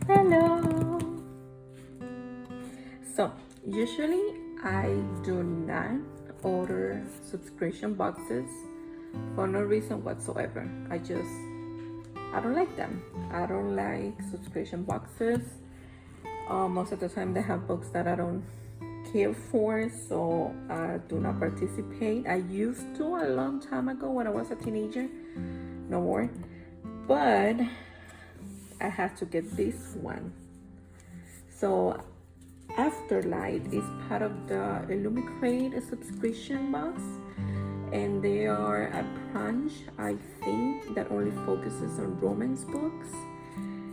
Hello. So usually I do not order subscription boxes for no reason whatsoever. I don't like them. I don't like subscription boxes. Most of the time they have books that I don't care for, so I do not participate. I used to a long time ago when I was a teenager, no more. But I had to get this one. So Afterlight is part of the Illumicrate subscription box, and they are a branch, I think, that only focuses on romance books.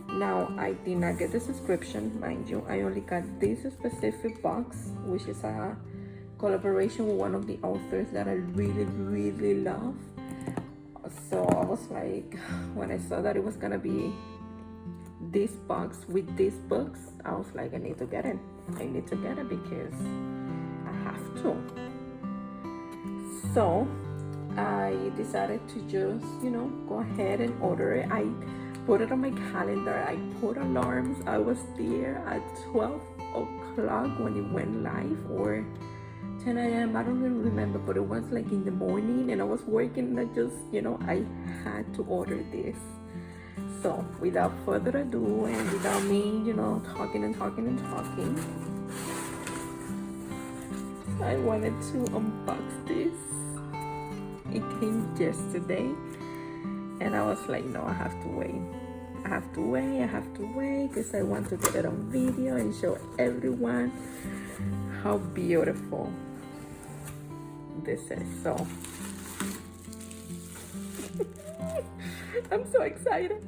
Now, I did not get the subscription, mind you. I only got this specific box, which is a collaboration with one of the authors that I really love. So I was like, when I saw that it was gonna be this box with these books, I was like, I need to get it. I need to get it because I have to. So I decided to just, go ahead and order it. I put it on my calendar. I put alarms. I was there at 12 o'clock when it went live, or 10 a.m. I don't even remember, but it was like in the morning, and I was working, and I just, I had to order this. So without further ado, and without me, talking, I wanted to unbox this. It came yesterday, and I was like, no, I have to wait. I have to wait because I want to get it on video and show everyone how beautiful this is. So I'm so excited.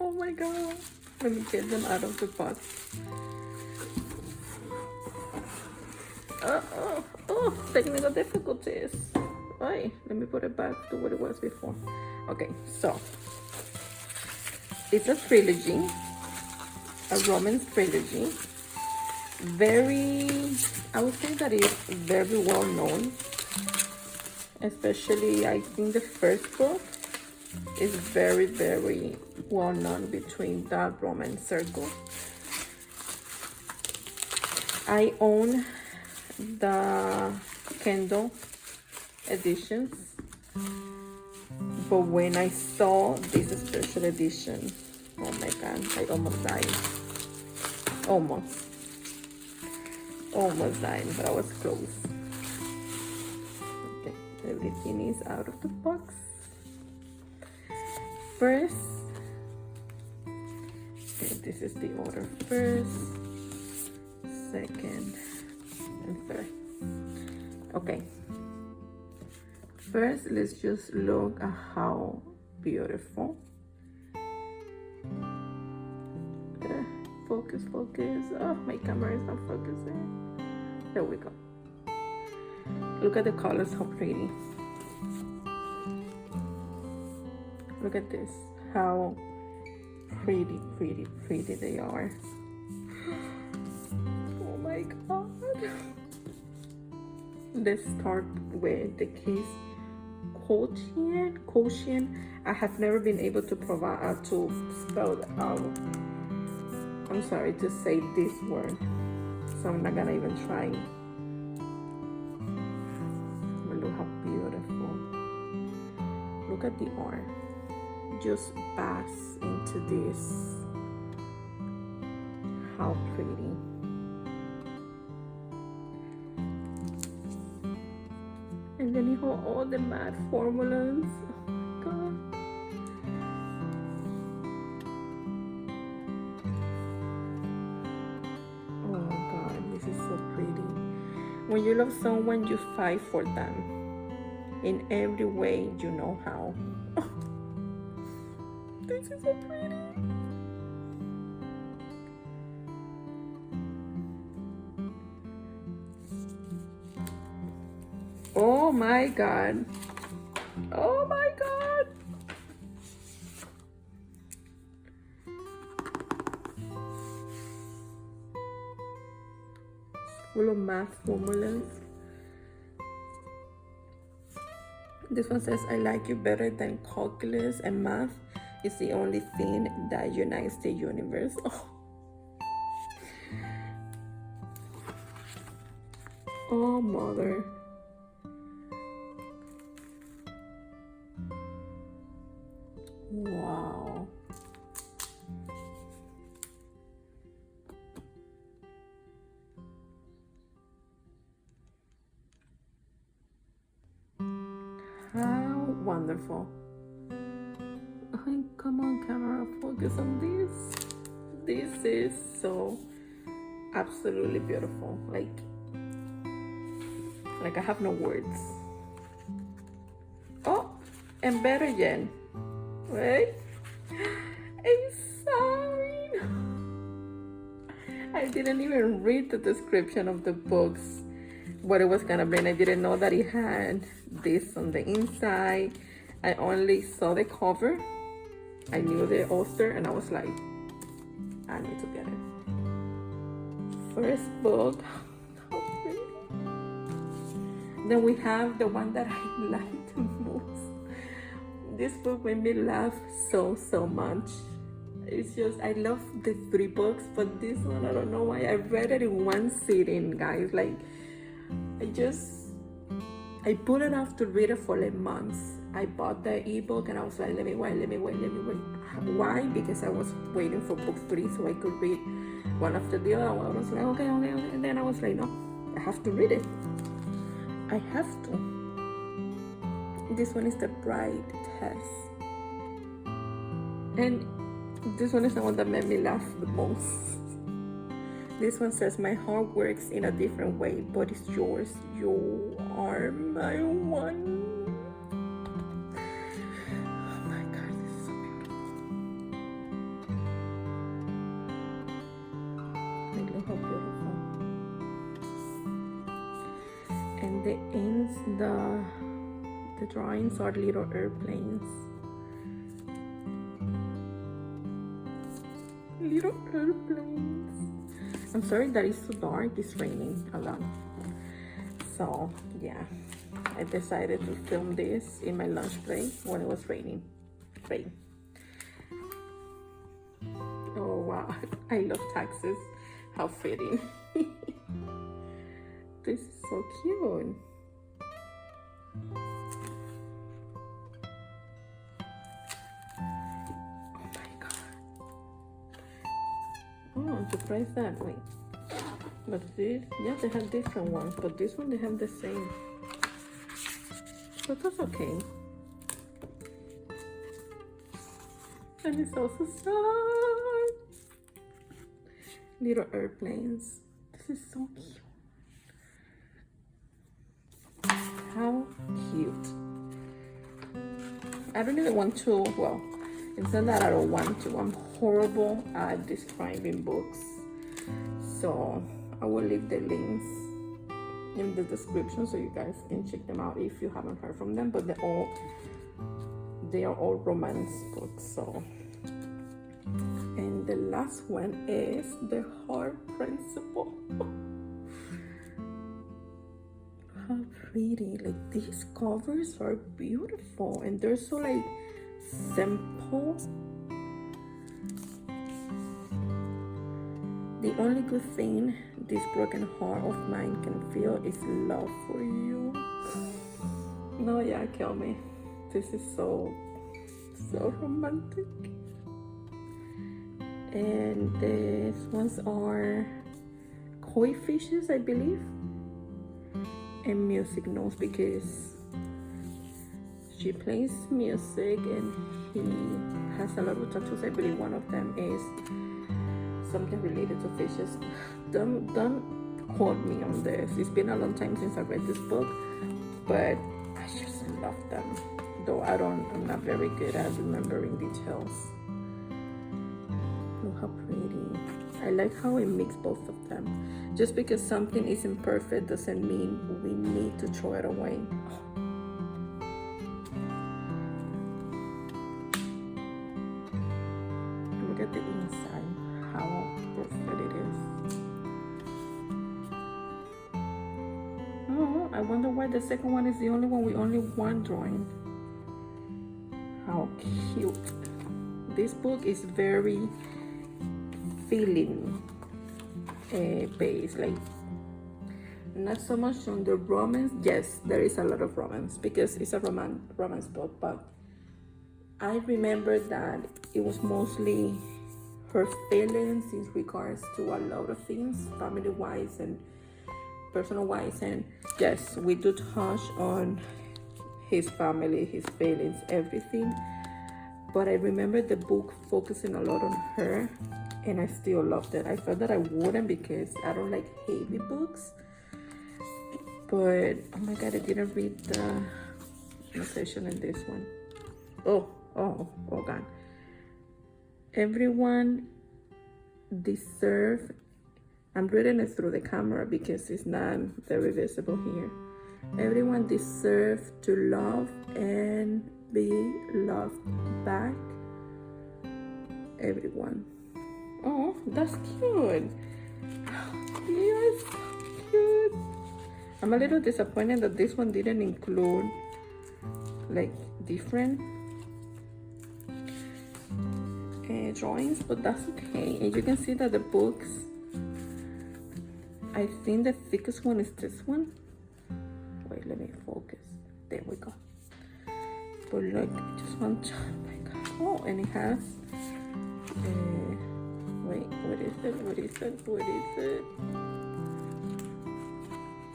Oh my god. Let me get them out of the box. Technical difficulties. Let me put it back to what it was before. Okay, so it's a trilogy, a romance trilogy. I would say that it's very well known. Especially, I think the first book is very well known between the romance circle. I own the Kindle editions, but when I saw this special edition, oh my god, I almost died. Almost died, but I was close. Okay, everything is out of the box. First, okay, this is the order: first, second, and third. Okay, first let's just look at how beautiful. Focus. Oh, my camera is not focusing. There we go. Look at the colors, how pretty. Look at this, how pretty they are. Oh my god. Let's start with the KISS quotient. I have never been able to spell it out. I'm sorry to say this word, so I'm not gonna even try. But look how beautiful. Look at the art. Just bask into this. How pretty. And then you have all the math formulas. Oh my god. Oh god, this is so pretty. When you love someone, you fight for them in every way you know how. This is so pretty. Oh my god. Oh my god. Full of math formulas. This one says, I like you better than calculus and math. It's the only thing that unites the universe. Oh, mother. Wow. How wonderful. Oh, come on, camera, focus on this. This is so absolutely beautiful. Like I have no words. Oh, and better yet, wait, I'm sorry. I didn't even read the description of the books, what it was gonna be, and I didn't know that it had this on the inside. I only saw the cover. I knew the author, and I was like, I need to get it. First book. How pretty. Then we have the one that I like the most. This book made me laugh so much. It's just, I love the 3 books, but this one, I don't know why. I read it in one sitting, guys. Like, I put it off to read it for like months. I bought the ebook and I was like, let me wait. Why? Because I was waiting for book 3 so I could read one after the other. I was like, okay. And then I was like, no, I have to read it. I have to. This one is The Bride Test. And this one is the one that made me laugh the most. This one says, my heart works in a different way, but it's yours. You are my one. Oh my God, this is so beautiful. Look how beautiful. And the ends, the drawings are little airplanes. Little airplanes. I'm sorry that it's so dark. It's raining a lot. So yeah, I decided to film this in my lunch break when it was raining. Rain. Oh wow, I love taxes. How fitting. This is so cute. Oh, I'm surprised that. Wait. But this, yeah, they have different ones, but this one they have the same. But that's okay. And it's also sad. Little airplanes. This is so cute. How cute. I don't even want to, well, it's not that I don't want to. I'm horrible at describing books. So I will leave the links in the description so you guys can check them out if you haven't heard from them. But they are all romance books. So, and the last one is The Heart Principle. How pretty. Like, these covers are beautiful and they're so like simple. The only good thing this broken heart of mine can feel is love for you. No, yeah, kill me. This is so romantic. And these ones are koi fishes, I believe. And music notes, because she plays music and he has a lot of tattoos. I believe one of them is something related to fishes. Don't quote me on this. It's been a long time since I read this book, but I just love them. Though I'm not very good at remembering details. Look how pretty. I like how it mixes both of them. Just because something isn't perfect doesn't mean we need to throw it away. Look at the inside, how perfect it is. Oh. Oh, I wonder why the second one is the only one with only one drawing. How cute. This book is very feeling based, like not so much on the romance. Yes, there is a lot of romance because it's a romance book, but I remember that it was mostly her feelings in regards to a lot of things, family wise and personal wise. And yes, we do touch on his family, his feelings, everything. But I remember the book focusing a lot on her, and I still loved it. I felt that I wouldn't because I don't like heavy books. But oh my god, I didn't read the section in this one. Oh god. Everyone deserve. I'm reading it through the camera because it's not very visible here. Everyone deserves to love and be loved back. Everyone. Oh, that's cute. Yes, cute. I'm a little disappointed that this one didn't include like different drawings, but that's okay. And you can see that the books, I think the thickest one is this one. Wait, let me focus. There we go. But look, just one. Oh my god. Oh, and it has wait, what is it?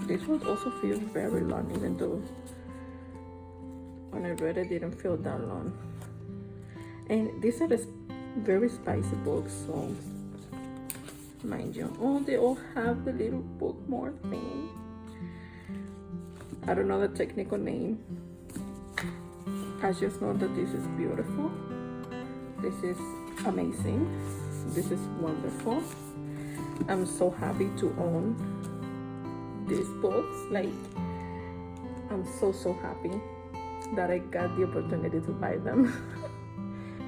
This one also feels very long, even though when I read it didn't feel that long. And these are the very spicy books, so mind you. Oh, they all have the little bookmark thing. I don't know the technical name. I just know that this is beautiful. This is amazing. This is wonderful. I'm so happy to own these books. Like, I'm so happy that I got the opportunity to buy them.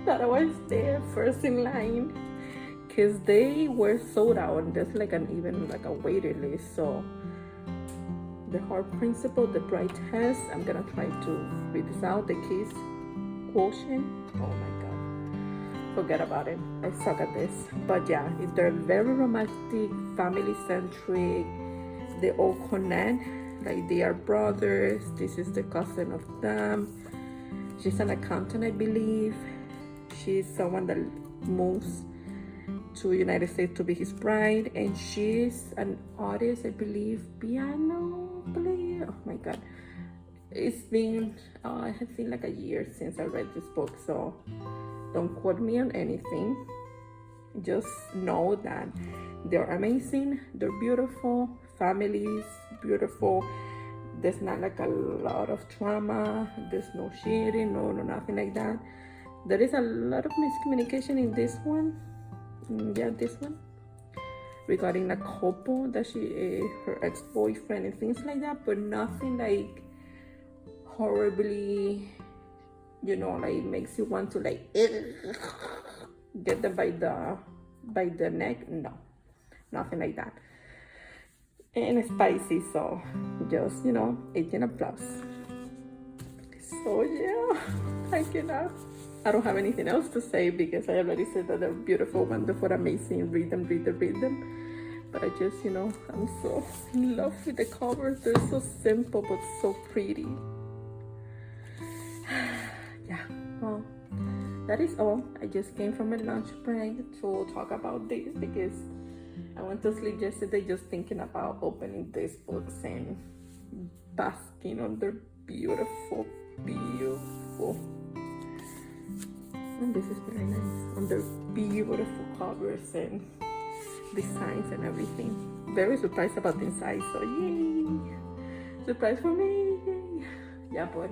That I was there first in line, because they were sold out and there's like even a waiting list. So the Heart Principle, the Bright Test, I'm gonna try to read this out. The KISS Quotient. Oh my god, forget about it, I suck at this. But yeah, they're very romantic, family centric. They all connect, like they are brothers. This is the cousin of them. She's an accountant, I believe. She's someone that moves to United States to be his bride, and she's an artist, I believe, piano player. Oh my god, it's been I have been like a year since I read this book, so don't quote me on anything. Just know that they're amazing, they're beautiful, families beautiful. There's not like a lot of trauma, there's no cheating, no nothing like that. There is a lot of miscommunication in this one. Yeah, this one, regarding a couple that her ex-boyfriend and things like that, but nothing like horribly, like makes you want to like get them by the neck. No, nothing like that. And spicy, so just 18 plus. So yeah, I don't have anything else to say because I already said that they're beautiful, wonderful, amazing. Read them. But I just, I'm so in love with the covers. They're so simple but so pretty. Yeah, well, that is all. I just came from a lunch break to talk about this because I went to sleep yesterday just thinking about opening these books and basking on their beautiful. And this is very nice. On their beautiful covers and designs and everything. Very surprised about the inside, so yay! Surprise for me! Yay. Yeah, but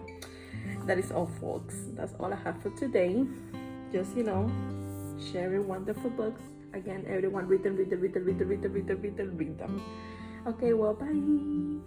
that is all, folks. That's all I have for today. Just, sharing wonderful books. Again, everyone read them. Okay, well, bye!